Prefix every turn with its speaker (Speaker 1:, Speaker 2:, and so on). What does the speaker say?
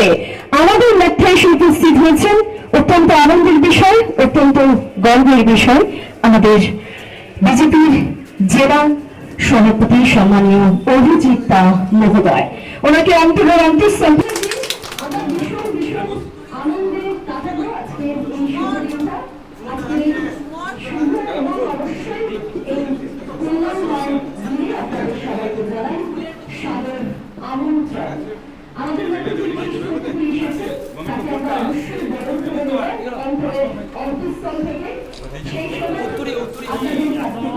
Speaker 1: করে আমাদের মধ্যে এসে উপস্থিত হয়েছেন। অত্যন্ত আনন্দের বিষয়, অত্যন্ত গর্বের বিষয়। আমাদের বিজেপির জেলা সভাপতি সম্মানীয় অভিজিৎ দাস মহোদয়, ওনাকে অন্তরের অন্তঃস্থল আমাদের মধ্যে যে বিশেষ অতিথি এসেছেন তাকে আমরা অবশ্যই বরণ করে নেওয়ার অন্তরের অন্তঃস্থল থেকে সেই সময় আপনাদের কাছ থেকে